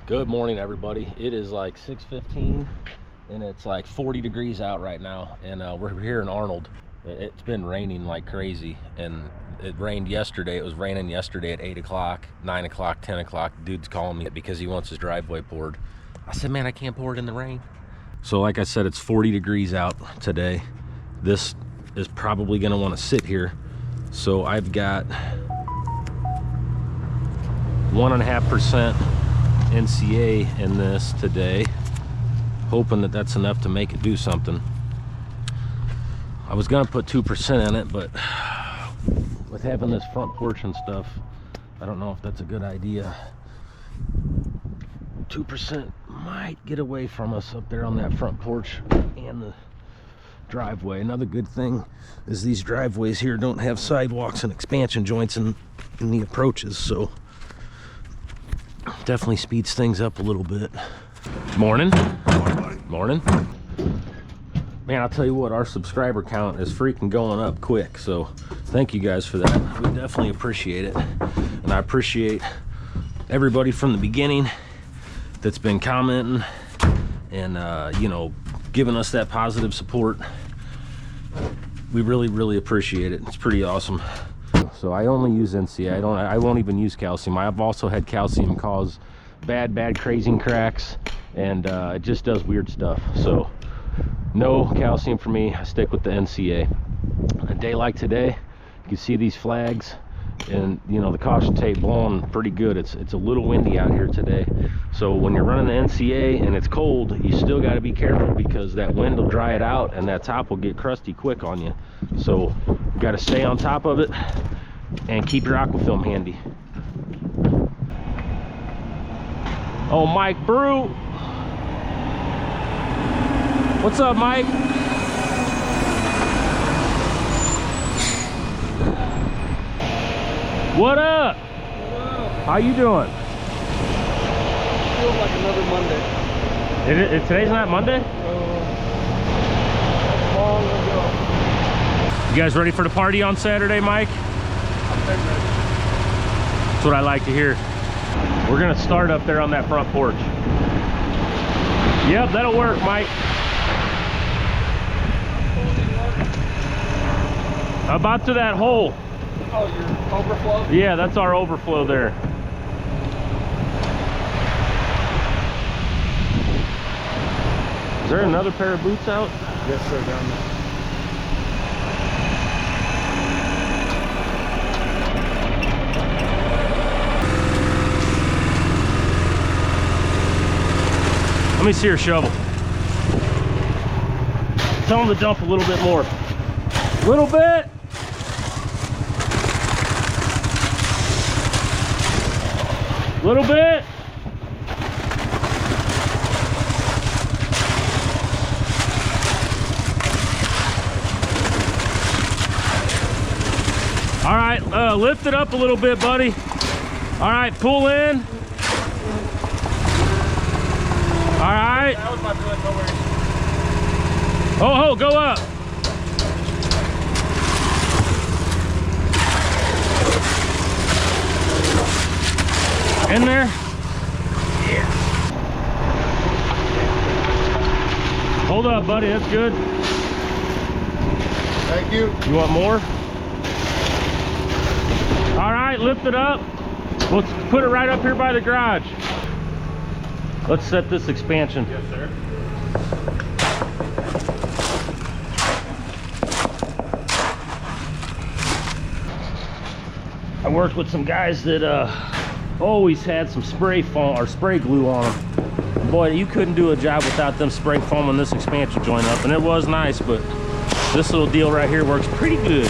Good morning, everybody. It is like 6:15 and it's like 40 degrees out right now, and we're here in Arnold. It's been raining like crazy, and it rained yesterday. It was raining yesterday at 8 o'clock, 9 o'clock, 10 o'clock. Dude's calling me because he wants his driveway poured. I said, man, I can't pour it in the rain. So like I said, it's 40 degrees out today. This is probably gonna want to sit here. So I've got 1.5% NCA in this today, hoping that that's enough to make it do something. I was gonna put 2% in it, but with having this front porch and stuff, I don't know if that's a good idea. 2% might get away from us up there on that front porch and the driveway. Another good thing is these driveways here don't have sidewalks and expansion joints in the approaches, so definitely speeds things up a little bit. Morning. Morning. Man, I'll tell you what, our subscriber count is freaking going up quick, so thank you guys for that. We definitely appreciate it, and I appreciate everybody from the beginning that's been commenting and you know, giving us that positive support. We really appreciate it. It's pretty awesome. So I only use NCA. I won't even use calcium. I've also had calcium cause bad crazing cracks, and it just does weird stuff. So no calcium for me. I stick with the NCA. A day like today, you can see these flags, and you know, the caution tape blowing pretty good. It's a little windy out here today, so when you're running the NCA and it's cold, you still got to be careful, because that wind will dry it out and that top will get crusty quick on you. So you got to stay on top of it and keep your aquafilm handy. Oh, Mike Brew. What's up, Mike? What up? How you doing? Feels like another Monday. Today's not Monday? Long ago. You guys ready for the party on Saturday, Mike? That's what I like to hear. We're gonna start up there on that front porch. Yep, that'll work, Mike. About to that hole. Oh, your overflow? Yeah, that's our overflow there. Is there another pair of boots out? Yes, sir, down there. Let me see your shovel. Tell them to dump a little bit more. A little bit. Little bit. All right, lift it up a little bit, buddy. All right, pull in. All right. That was my foot, no worries. Oh, go up. In there? Yeah. Hold up, buddy, that's good. Thank you. You want more? All right, lift it up. We'll put it right up here by the garage. Let's set this expansion. Yes, sir. I worked with some guys that always had some spray foam or spray glue on them. Boy, you couldn't do a job without them spray foaming this expansion joint up, and it was nice, but this little deal right here works pretty good.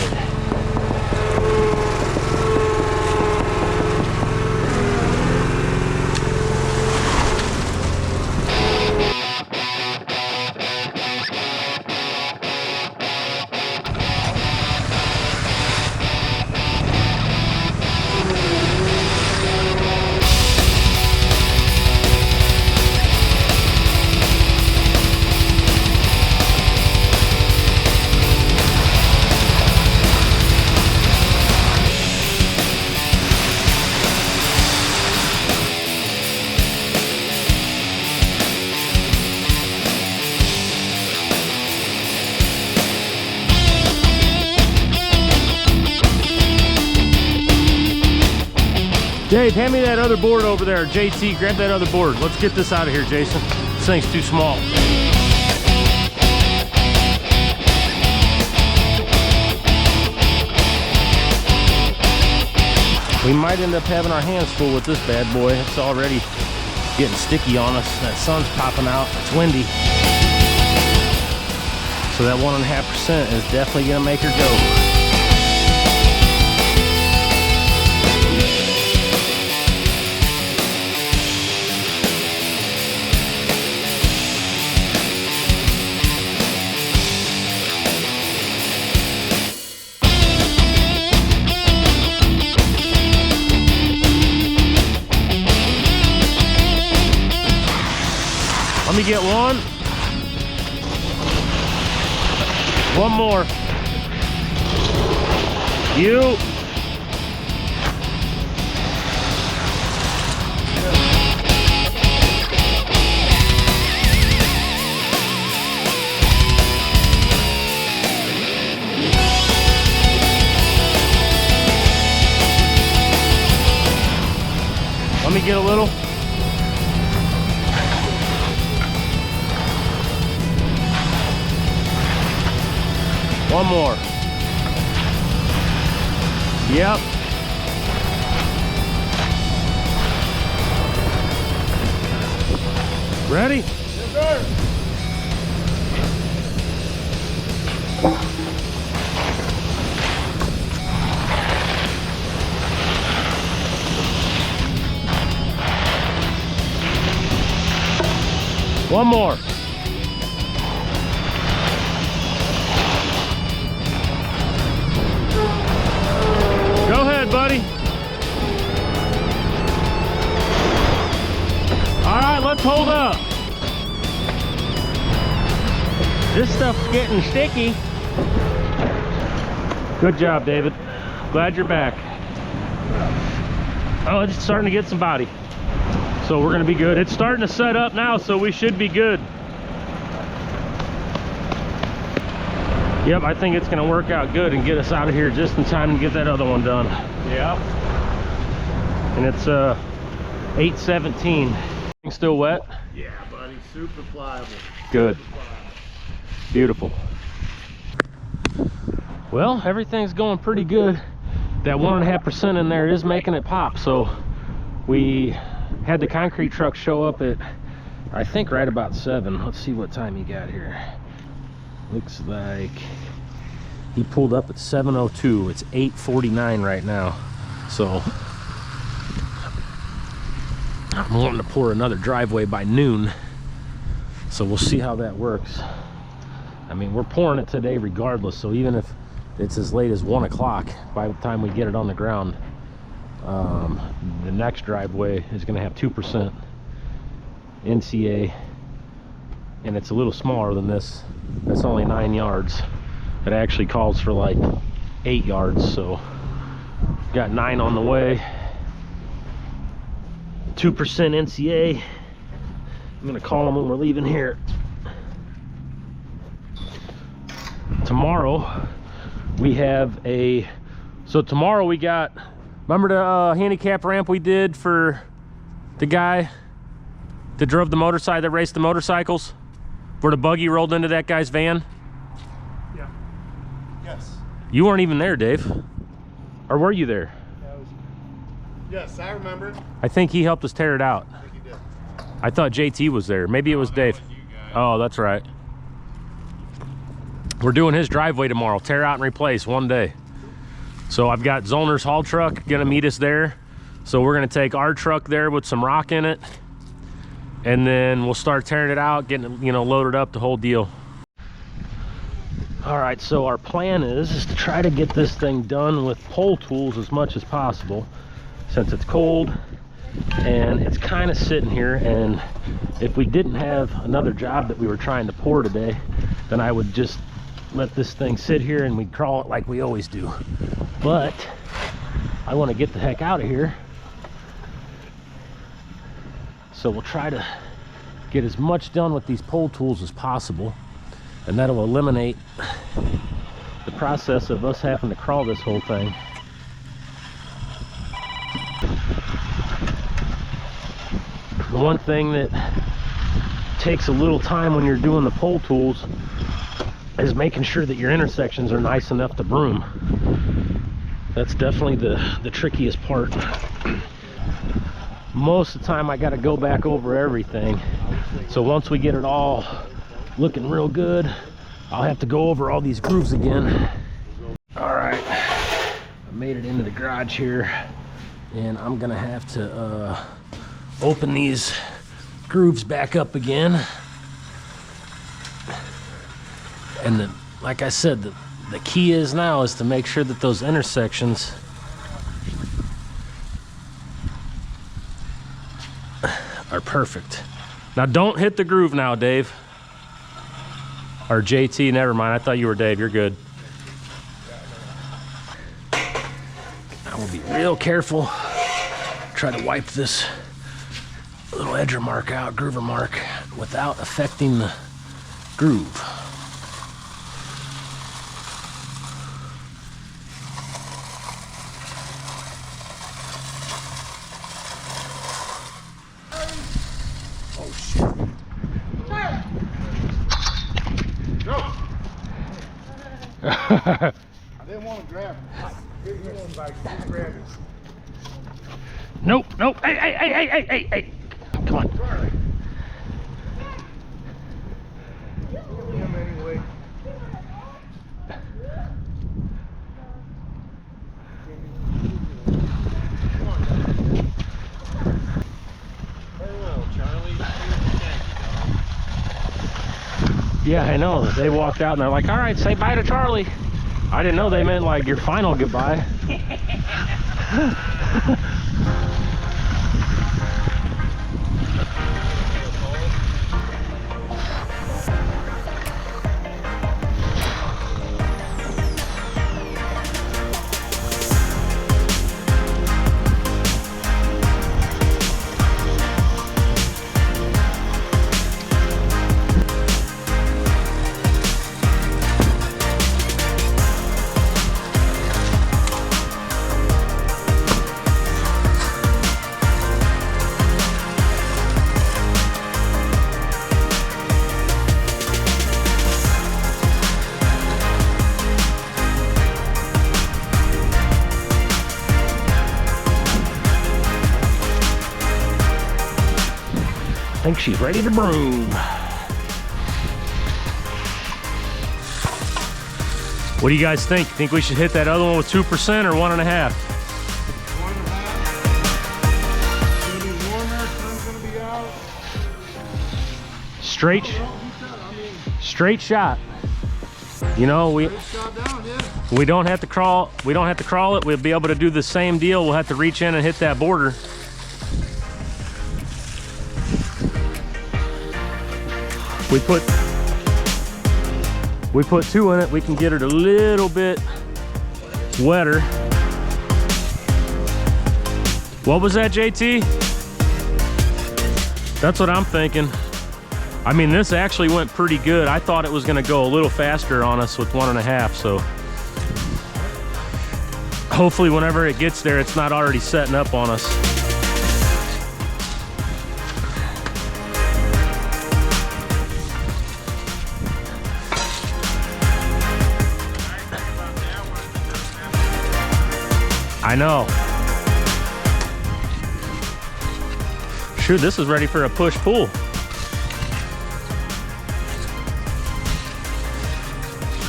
Dave, hand me that other board over there. JT, grab that other board. Let's get this out of here, Jason. This thing's too small. We might end up having our hands full with this bad boy. It's already getting sticky on us. That sun's popping out. It's windy. So that 1.5% is definitely gonna make her go. Let me get one. One more. You. Let me get a little. One more. Yep. Ready? Yes, sir. One more. Go ahead, buddy. All right, let's hold up. This stuff's getting sticky. Good job, David. Glad you're back. Oh, it's starting to get some body. So we're gonna be good. It's starting to set up now, so we should be good. Yep, I think it's gonna work out good and get us out of here just in time to get that other one done. Yep. And it's 8:17. Still wet? Yeah, buddy. Super pliable. Good. Super pliable. Beautiful. Well, everything's going pretty good. That 1.5% in there is making it pop. So we had the concrete truck show up at, I think, right about 7. Let's see what time he got here. Looks like he pulled up at 7:02. It's 8:49 right now. So I'm wanting to pour another driveway by noon. So we'll see how that works. I mean, we're pouring it today regardless. So even if it's as late as 1 o'clock by the time we get it on the ground, the next driveway is going to have 2% NCA, and it's a little smaller than this. That's only 9 yards. It actually calls for like 8 yards, so got 9 on the way. 2% NCA. I'm gonna call them when we're leaving here. Tomorrow we have tomorrow we got, remember the handicap ramp we did for the guy that drove the motorcycle, that raced the motorcycles, where the buggy rolled into that guy's van? Yeah. Yes. You weren't even there, Dave. Or were you there? Yes, I remember. I think he helped us tear it out. I think he did. I thought JT was there. Maybe it was Dave. Was you guys. Oh, that's right. We're doing his driveway tomorrow. Tear out and replace one day. So I've got Zollner's haul truck gonna meet us there. So we're gonna take our truck there with some rock in it, and then we'll start tearing it out, getting it, loaded up, the whole deal. All right, so our plan is to try to get this thing done with pole tools as much as possible, since it's cold and it's kind of sitting here. And if we didn't have another job that we were trying to pour today, then I would just let this thing sit here and we'd crawl it like we always do. But I want to get the heck out of here, so we'll try to get as much done with these pole tools as possible, and that'll eliminate the process of us having to crawl this whole thing. one thing that takes a little time when you're doing the pole tools is making sure that your intersections are nice enough to broom. That's definitely the trickiest part. Most of the time I got to go back over everything. So once we get it all looking real good, I'll have to go over all these grooves again. All right, I made it into the garage here, and I'm gonna have to open these grooves back up again. And like I said, the key is now is to make sure that those intersections are perfect. Now don't hit the groove now, Dave. Or JT, never mind. I thought you were Dave. You're good. I will be real careful. Try to wipe this little edger mark out, groover mark, without affecting the groove. I didn't want to grab it. Grab it. Nope, nope. Hey. Come on. Him anyway. Hello, Charlie. Yeah, I know. They walked out and they're like, all right, say bye to Charlie. I didn't know they meant like your final goodbye. I think she's ready to broom. What do you guys think? Think we should hit that other one with 2% or 1.5? 1.5. It's gonna be warmer. Sun's gonna be out. Straight shot. You know, we don't have to crawl. We don't have to crawl it. We'll be able to do the same deal. We'll have to reach in and hit that border. We put 2 in it, we can get it a little bit wetter. What was that, JT? That's what I'm thinking. I mean, this actually went pretty good. I thought it was gonna go a little faster on us with 1.5, so hopefully whenever it gets there, it's not already setting up on us. I know. Shoot, this is ready for a push-pull.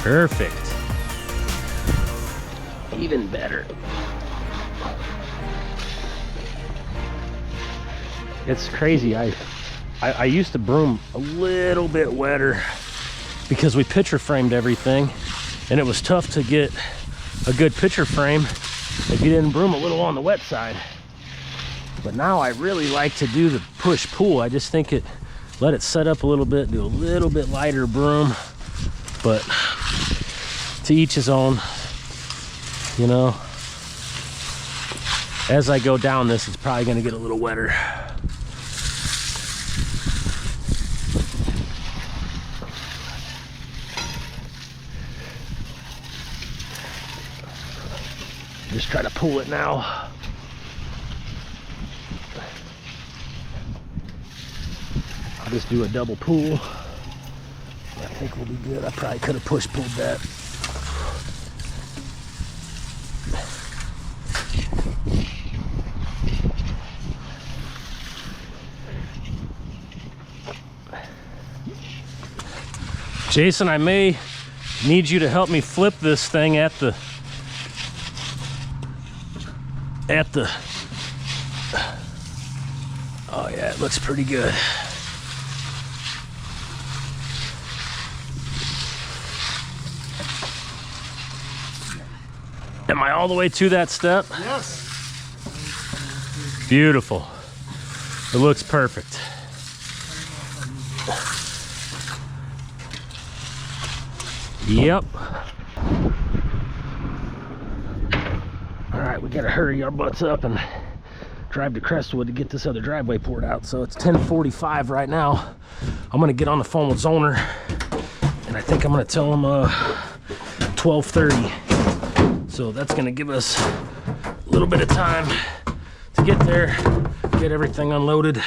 Perfect. Even better. It's crazy. I used to broom a little bit wetter because we picture framed everything, and it was tough to get a good picture frame if you didn't broom a little on the wet side. But now I really like to do the push-pull. I just think let it set up a little bit, do a little bit lighter broom, but to each his own, you know. As I go down this, it's probably gonna get a little wetter. Just try to pull it now. just do a double pull. I think we'll be good. I probably could have pulled that. Jason, I may need you to help me flip this thing at the oh yeah, it looks pretty good. Am I all the way to that step? Yes. Beautiful. It looks perfect. Yep. All right, we gotta hurry our butts up and drive to Crestwood to get this other driveway poured out. So it's 10:45 right now. I'm gonna get on the phone with Zoner, and I think I'm gonna tell him 12:30. So that's gonna give us a little bit of time to get there, get everything unloaded.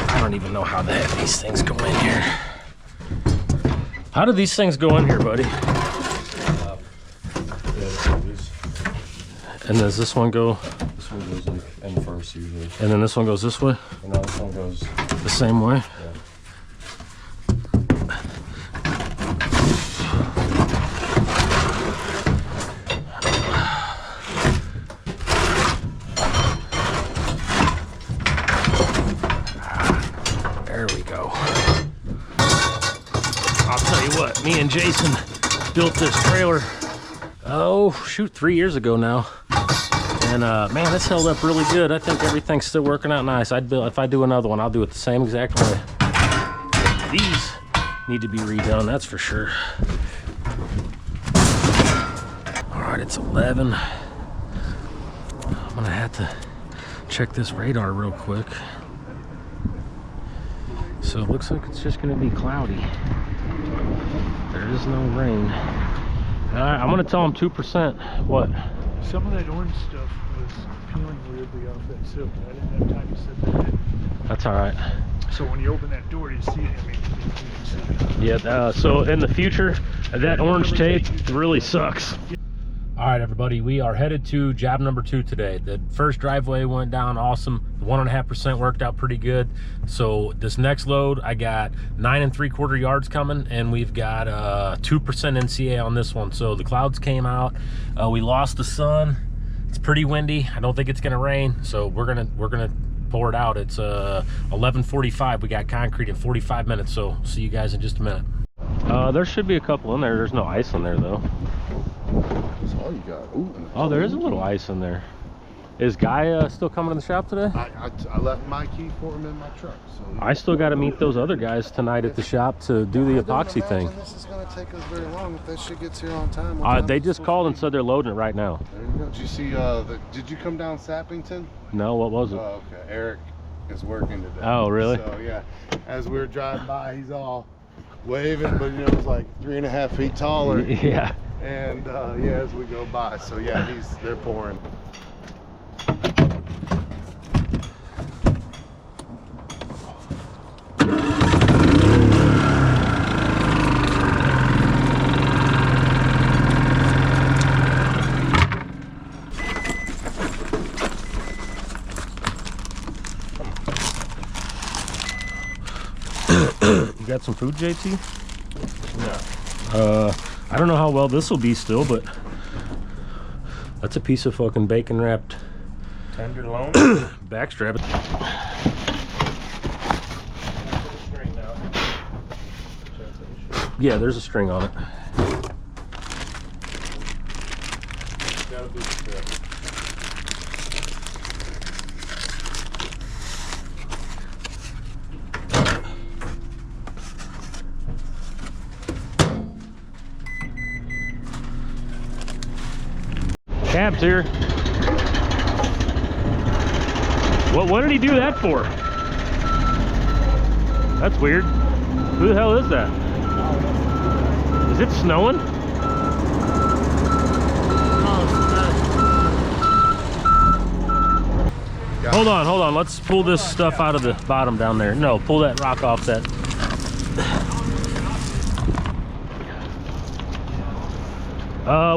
I don't even know how the heck these things go in here. How do these things go in here, buddy? And does this one go? This one goes like in first usually. And then this one goes this way? And now this one goes the same way? Yeah. There we go. I'll tell you what, me and Jason built this trailer, oh shoot, 3 years ago now. And man, it's held up really good. I think everything's still working out nice. If I do another one, I'll do it the same exact way. These need to be redone, that's for sure. All right, it's 11. I'm gonna have to check this radar real quick. So it looks like it's just gonna be cloudy. There is no rain. All right, I'm gonna tell them 2%. What? Some of that orange stuff was peeling weirdly off that silk. I didn't have time to set that in. That's all right. So when you open that door, you see it. I mean, you can see it. Yeah, so in the future, that orange tape really sucks. All right, everybody, we are headed to job number 2 today. The first driveway went down awesome. The 1.5% worked out pretty good. So this next load, I got 9 3/4 yards coming, and we've got 2% NCA on this one. So the clouds came out. We lost the sun. It's pretty windy. I don't think it's gonna rain. So we're gonna pour it out. It's 11:45. We got concrete in 45 minutes. So see you guys in just a minute. There should be a couple in there. There's no ice in there though. That's all you got. Ooh. Oh, there is a little ice in there. Is Guy still coming to the shop today? I left my key for him in my truck. So I still got to meet those other guys tonight at the shop to do the epoxy thing. This is gonna take us very long if that shit gets here on time. They just called and said they're loading it right now. There you go. Did you see did you come down Sappington? No, what was it? Oh, okay. Eric is working today. Oh, really? So yeah, as we were driving by, he's all waving, but you know, it's like 3.5 feet taller. Yeah. And yeah, as we go by, so yeah, they're pouring. You got some food, JT? Yeah. I don't know how well this will be still, but that's a piece of fucking bacon wrapped Tenderloin. backstrap. Yeah, there's a string on it. Gotta be the strip. Cab's here. What did he do that for? That's weird. Who the hell is that? Is it snowing? Hold on. Let's pull this stuff out of the bottom down there. No, pull that rock off that.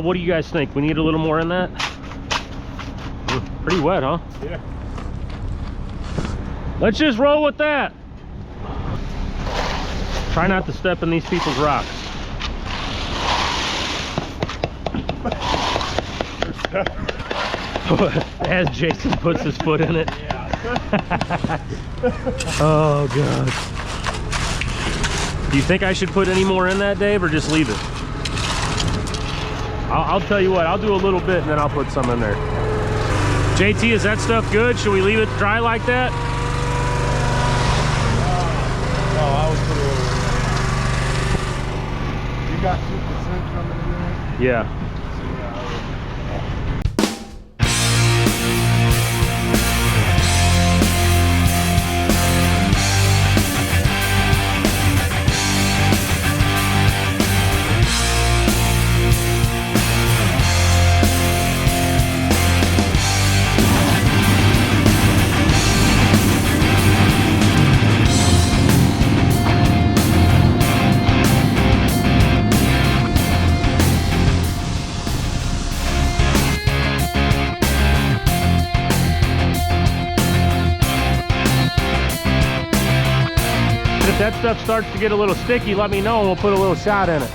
What do you guys think? We need a little more in that? Pretty wet, huh? Yeah. Let's just roll with that. Try not to step in these people's rocks. As Jason puts his foot in it. Oh god. Do you think I should put any more in that, Dave, or just leave it? I'll tell you what, I'll do a little bit and then I'll put some in there. JT, is that stuff good? Should we leave it dry like that? No, I would put a little. You got 2% coming in there? Yeah. If that stuff starts to get a little sticky, let me know and we'll put a little shot in it.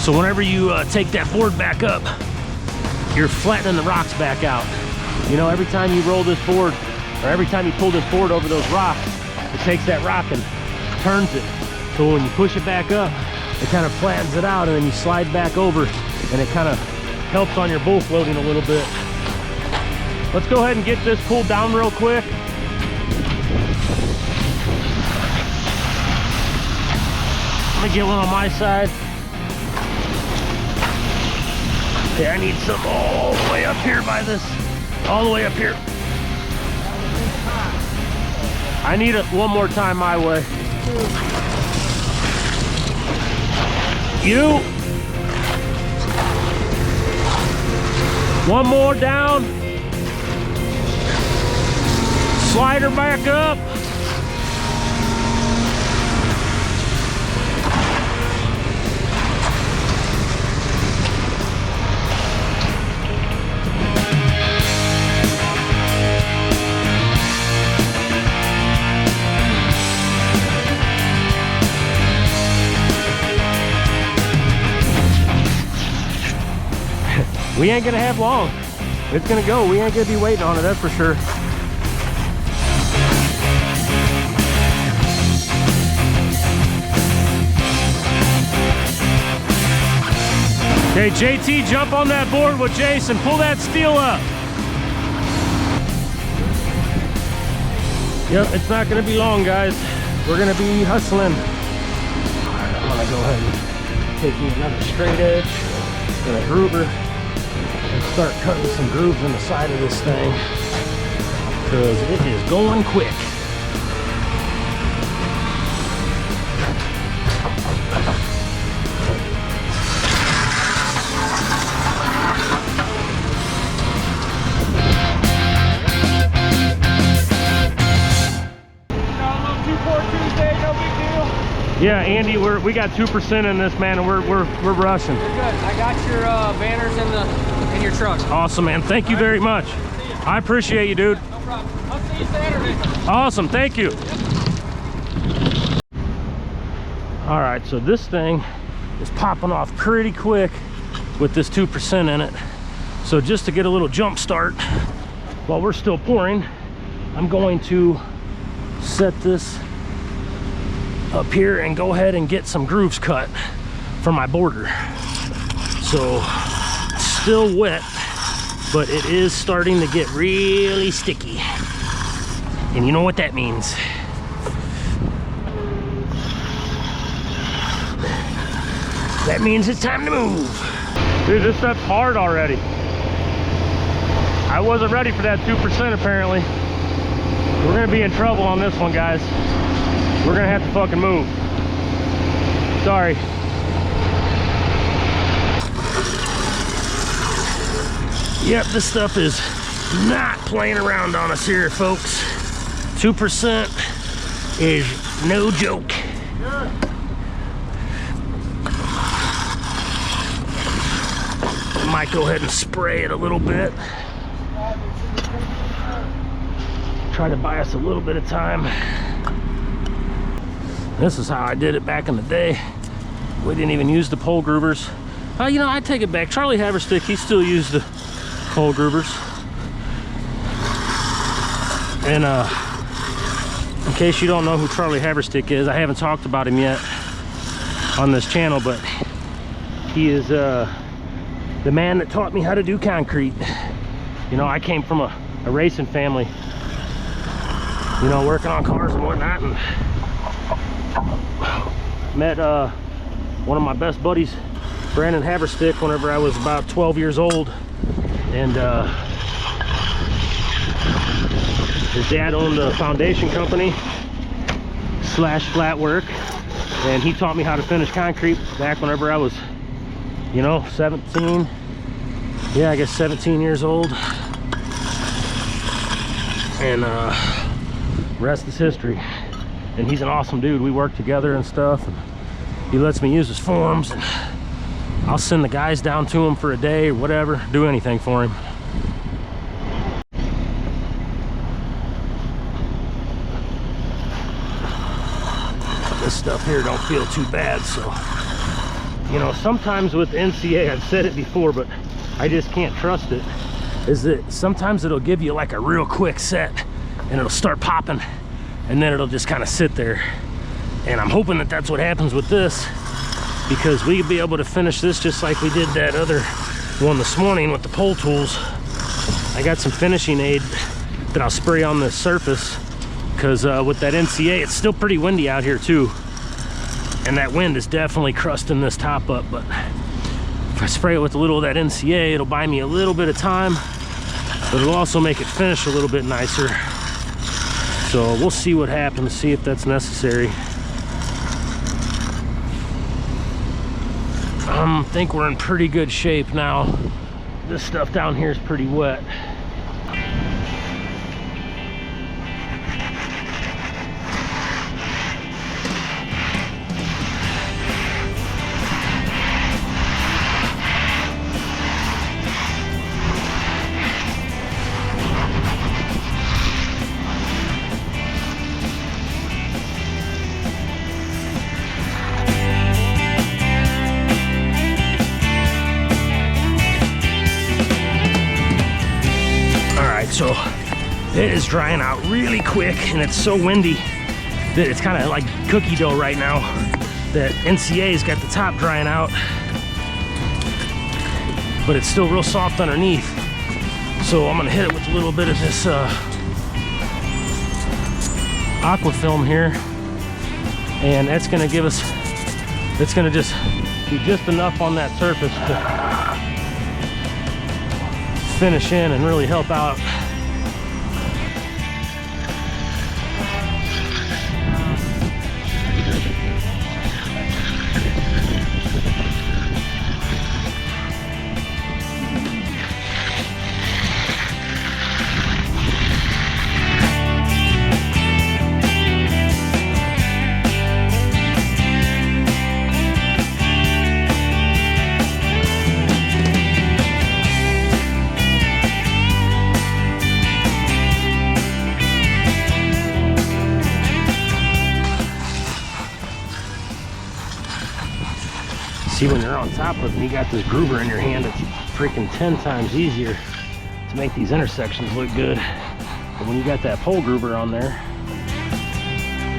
So whenever you take that board back up, you're flattening the rocks back out. You know, every time you roll this board, or every time you pull this board over those rocks, it takes that rock and turns it. So when you push it back up, it kind of flattens it out, and then you slide back over, and it kind of helps on your bull floating a little bit. Let's go ahead and get this pulled down real quick. Let me get one on my side. Yeah, I need some all the way up here by this. All the way up here. I need it one more time my way. You. One more down. Slide her back up. We ain't gonna have long. It's gonna go. We ain't gonna be waiting on it, that's for sure. Okay, JT, jump on that board with Jason. Pull that steel up. Yep, it's not gonna be long, guys. We're gonna be hustling. All right, I'm gonna go ahead and take me another straight edge and a groover. And start cutting some grooves in the side of this thing because it is going quick. Yeah, Andy, we got 2% in this, man, and we're rushing. You're good. I got your banners in your truck. Awesome, man. Thank you very much. I appreciate you, dude. No problem. I'll see you Saturday. Awesome. Thank you. All right, so this thing is popping off pretty quick with this 2% in it. So just to get a little jump start while we're still pouring, I'm going to set this up here and go ahead and get some grooves cut for my border. So it's still wet, but it is starting to get really sticky, and you know what that means. That means it's time to move. Dude, this stuff's hard already. I wasn't ready for that 2% apparently. We're gonna be in trouble on this one, guys. We're gonna have to fucking move. Sorry. Yep, this stuff is not playing around on us here, folks. 2% is no joke. Might go ahead and spray it a little bit. Try to buy us a little bit of time. This is how I did it back in the day. We didn't even use the pole groovers. You know, I take it back. Charlie Haverstick, he still used the pole groovers. And in case you don't know who Charlie Haverstick is, I haven't talked about him yet on this channel, but he is the man that taught me how to do concrete. You know, I came from a racing family, you know, working on cars and whatnot, and met one of my best buddies, Brandon Haverstick, whenever I was about 12 years old. And his dad owned a foundation company slash flat work, and he taught me how to finish concrete back whenever I was, you know, 17. Yeah, I guess 17 years old. And rest is history. And he's an awesome dude. We work together and stuff, and he lets me use his forms, and I'll send the guys down to him for a day or whatever, do anything for him. This stuff here don't feel too bad, so, you know, sometimes with NCA, I've said it before, but I just can't trust it, is that sometimes it'll give you like a real quick set and it'll start popping, and then it'll just kind of sit there. And I'm hoping that that's what happens with this, because we could be able to finish this just like we did that other one this morning with the pole tools. I got some finishing aid that I'll spray on the surface, because with that NCA, it's still pretty windy out here too, and that wind is definitely crusting this top up. But if I spray it with a little of that NCA, it'll buy me a little bit of time, but it'll also make it finish a little bit nicer. So we'll see what happens, see if that's necessary. I think we're in pretty good shape now. This stuff down here is pretty wet. So it is drying out really quick, and it's so windy that it's kind of like cookie dough right now. That NCA's got the top drying out, but it's still real soft underneath. So I'm gonna hit it with a little bit of this aqua film here, and that's gonna give us, it's gonna just be just enough on that surface to finish in and really help out. See, when you're on top of it and you got this groover in your hand, it's freaking 10 times easier to make these intersections look good. But when you got that pole groover on there,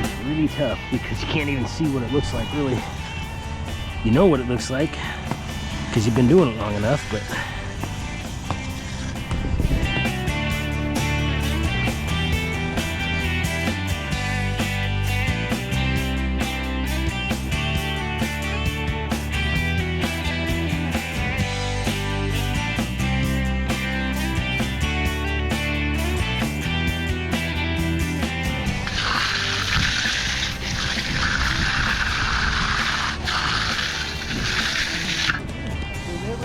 it's really tough because you can't even see what it looks like, really. You know what it looks like because you've been doing it long enough, but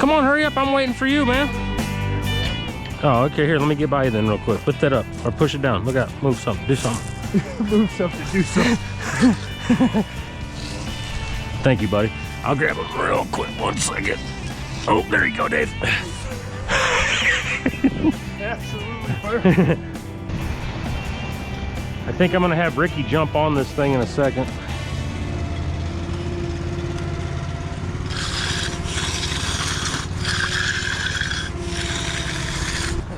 Come on, hurry up. I'm waiting for you, man. Oh, okay. Here, let me get by you then real quick. Lift that up or push it down. Look out. Move something. Do something. Move something, do something. Thank you, buddy. I'll grab him real quick. 1 second. Oh, there you go, Dave. Absolutely perfect. I think I'm gonna have Ricky jump on this thing in a second.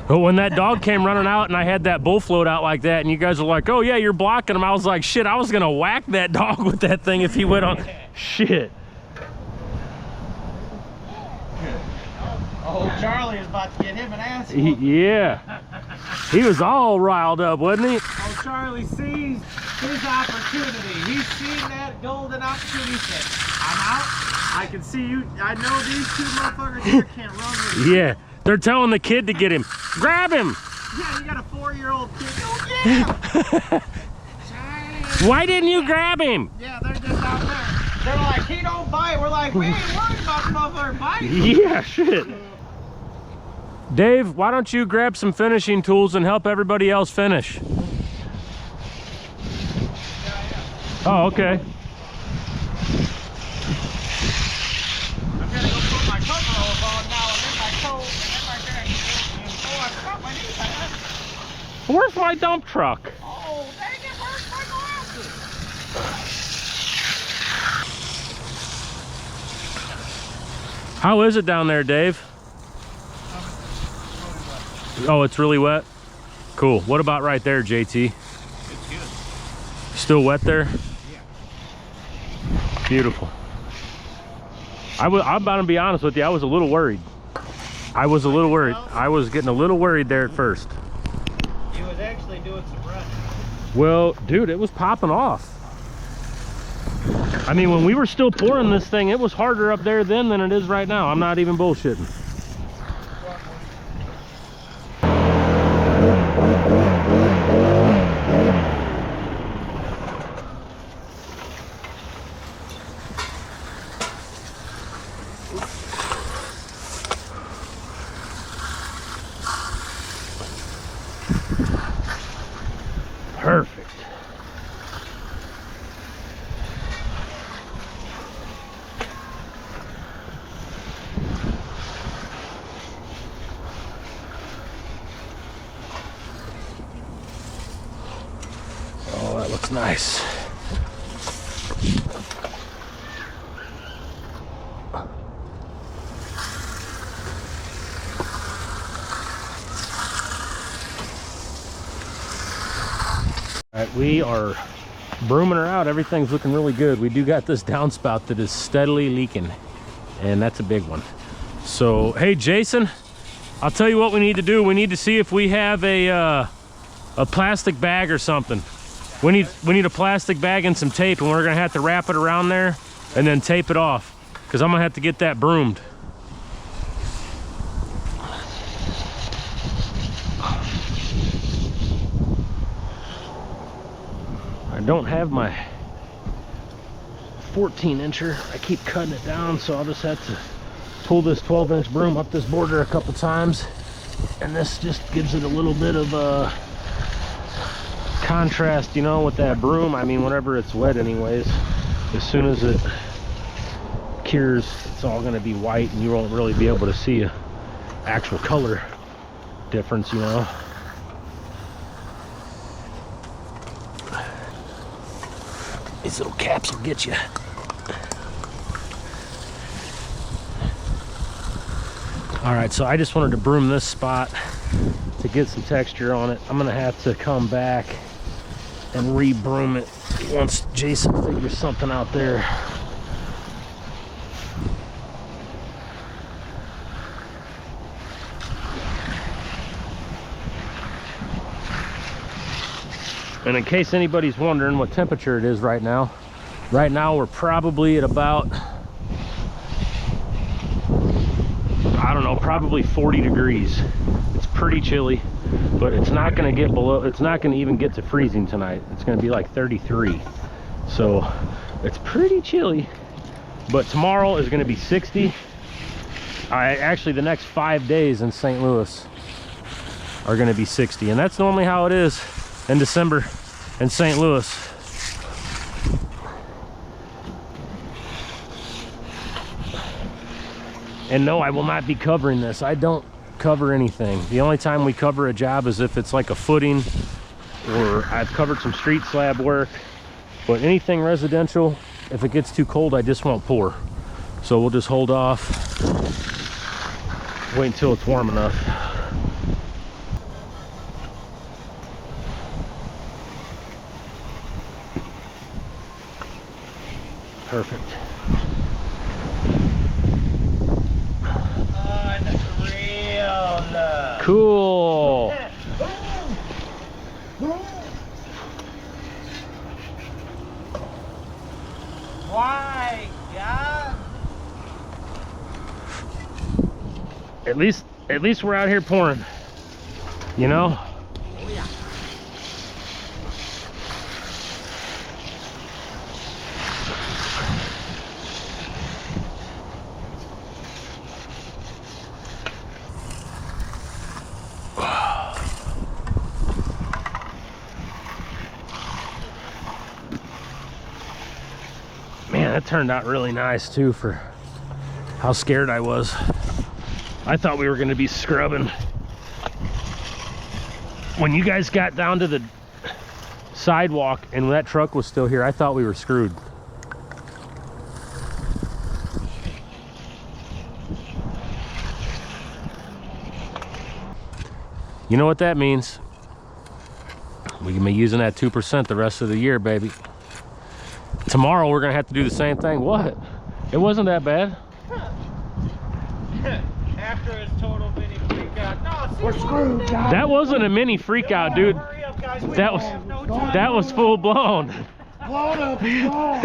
But when that dog came running out and I had that bull float out like that and you guys were like, oh yeah, you're blocking him, I was like, shit, I was gonna whack that dog with that thing if he went on. Shit. Oh, Charlie is about to get him an ass. Yeah. He was all riled up, wasn't he? Oh, Charlie sees his opportunity. He's seen that golden opportunity. He said, I'm out. I can see you. I know these two motherfuckers here can't run with me. Yeah. They're telling the kid to get him. Grab him. Yeah, you got a 4-year-old kid. Oh, yeah. Why didn't you grab him? Yeah, they're just out there. They're like, he don't bite. We're like, we ain't worried about the motherfucker biting. Yeah, shit. Dave, why don't you grab some finishing tools and help everybody else finish? Oh, okay. I'm gonna go put my coveralls on now and then my coat and then my jacket. Oh, I forgot my knee pad. Where's my dump truck? Oh, dang it, where's my glasses? How is it down there, Dave? Oh, it's really wet? Cool. What about right there, JT? It's good. Still wet there? Yeah. Beautiful. I'm about to be honest with you, I was a little worried. I was getting a little worried there at first. He was actually doing some running. Well, dude, it was popping off. I mean, when we were still pouring this thing, it was harder up there then than it is right now. I'm not even bullshitting. Perfect. Oh, that looks nice. All right, we are brooming her out. Everything's looking really good. We do got this downspout that is steadily leaking, and that's a big one. So, hey, Jason, I'll tell you what we need to do. We need to see if we have a plastic bag or something. We need a plastic bag and some tape, and we're gonna have to wrap it around there and then tape it off, because I'm gonna have to get that broomed. I don't have my 14-incher. I keep cutting it down, so I'll just have to pull this 12-inch broom up this border a couple times, and this just gives it a little bit of contrast, you know, with that broom. I mean, whenever it's wet anyways, as soon as it cures, it's all going to be white, and you won't really be able to see a actual color difference, you know. These little caps will get you. All right, so I just wanted to broom this spot to get some texture on it. I'm gonna have to come back and re-broom it once Jason figures something out there. And in case anybody's wondering what temperature it is right now we're probably at about, I don't know, probably 40 degrees. It's pretty chilly, but it's not going to get below, it's not going to even get to freezing tonight. It's going to be like 33. So it's pretty chilly, but tomorrow is going to be 60. Actually, the next 5 days in St. Louis are going to be 60, and that's normally how it is in December in St. Louis. And no, I will not be covering this. I don't cover anything. The only time we cover a job is if it's like a footing, or I've covered some street slab work. But anything residential, if it gets too cold, I just won't pour. So we'll just hold off, wait until it's warm enough. Perfect. Unreal. Cool. Why, God? At least we're out here pouring, you know? Oh, yeah. Man, that turned out really nice too for how scared I was. I thought we were going to be scrubbing. When you guys got down to the sidewalk and that truck was still here, I thought we were screwed. You know what that means? We can be using that 2% the rest of the year, baby. Tomorrow we're gonna have to do the same thing. What? It wasn't that bad. After his total mini freak out. No, see, We're screwed, guys. That wasn't a mini freak out, dude. hurry up, guys. We That don't was have no time. that was full blown. Blown up, he's on.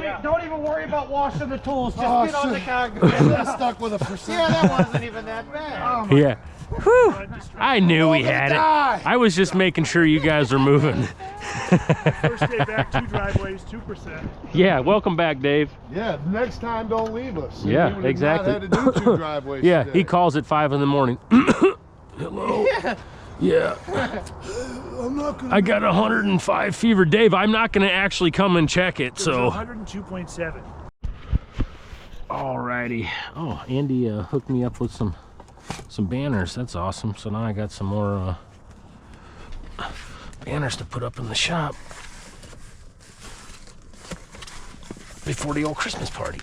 Wait, don't even worry about washing the tools. Just Oh, get on the shit. concrete. Stuck with a percent. Yeah, that wasn't even that bad. Yeah. Whew. I knew we had die. it. I was just making sure you guys are moving. First day back, 2 driveways, 2%. Yeah, welcome back, Dave. Yeah, next time don't leave us. Yeah, We would have exactly. Not had to do 2 driveways. Yeah, today. he calls at 5 in the morning. Hello. Yeah. I'm not gonna. I got 105 fever. Dave, I'm not going to actually come and check it, so. 102.7. Alrighty. Oh, Andy hooked me up with some banners. That's awesome. So now I got some more banners to put up in the shop before the old Christmas party.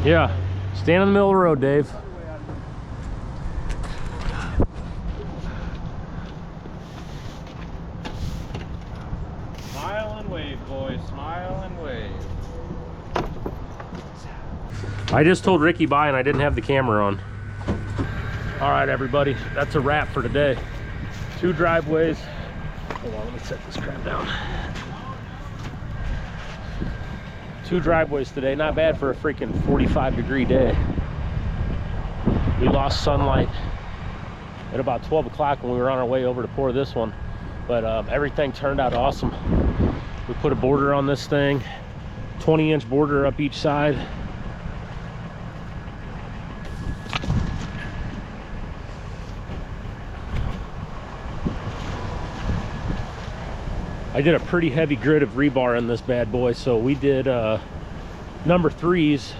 Yeah, stand in the middle of the road, Dave. Smile and wave, boys. Smile and wave. I just told Ricky bye and I didn't have the camera on. All right, everybody, that's a wrap for today. 2 driveways. Hold on, let me set this crap down. 2 driveways today, not bad for a freaking 45-degree day. We lost sunlight at about 12 o'clock when we were on our way over to pour this one, but everything turned out awesome. We put a border on this thing, 20-inch border up each side. I did a pretty heavy grit of rebar in this bad boy, so we did number 3s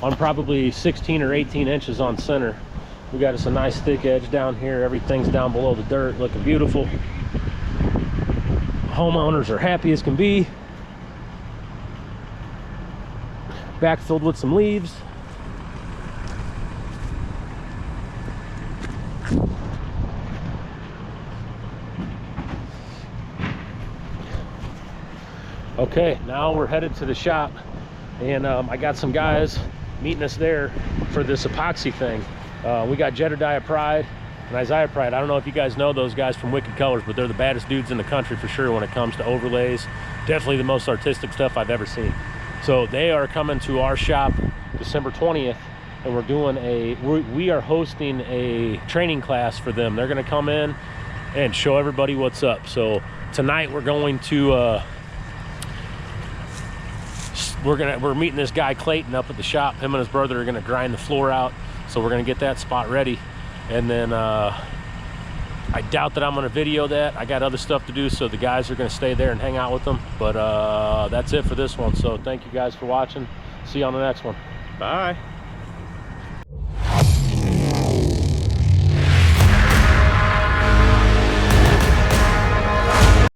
on probably 16 or 18 inches on center. We got us a nice thick edge down here. Everything's down below the dirt, looking beautiful. Homeowners are happy as can be. Backfilled with some leaves. Okay, now we're headed to the shop, and I got some guys meeting us there for this epoxy thing. We got Jedediah Pride and Isaiah Pride. I don't know if you guys know those guys from Wicked Colors, but they're the baddest dudes in the country for sure when it comes to overlays. Definitely the most artistic stuff I've ever seen. So they are coming to our shop December 20th, and we're doing we are hosting a training class for them. They're gonna come in and show everybody what's up. So tonight we're going to we're meeting this guy Clayton up at the shop. Him and his brother are gonna grind the floor out, so we're gonna get that spot ready. And then I doubt that I'm gonna video that. I got other stuff to do, so the guys are gonna stay there and hang out with them. But that's it for this one. So thank you guys for watching. See you on the next one. Bye.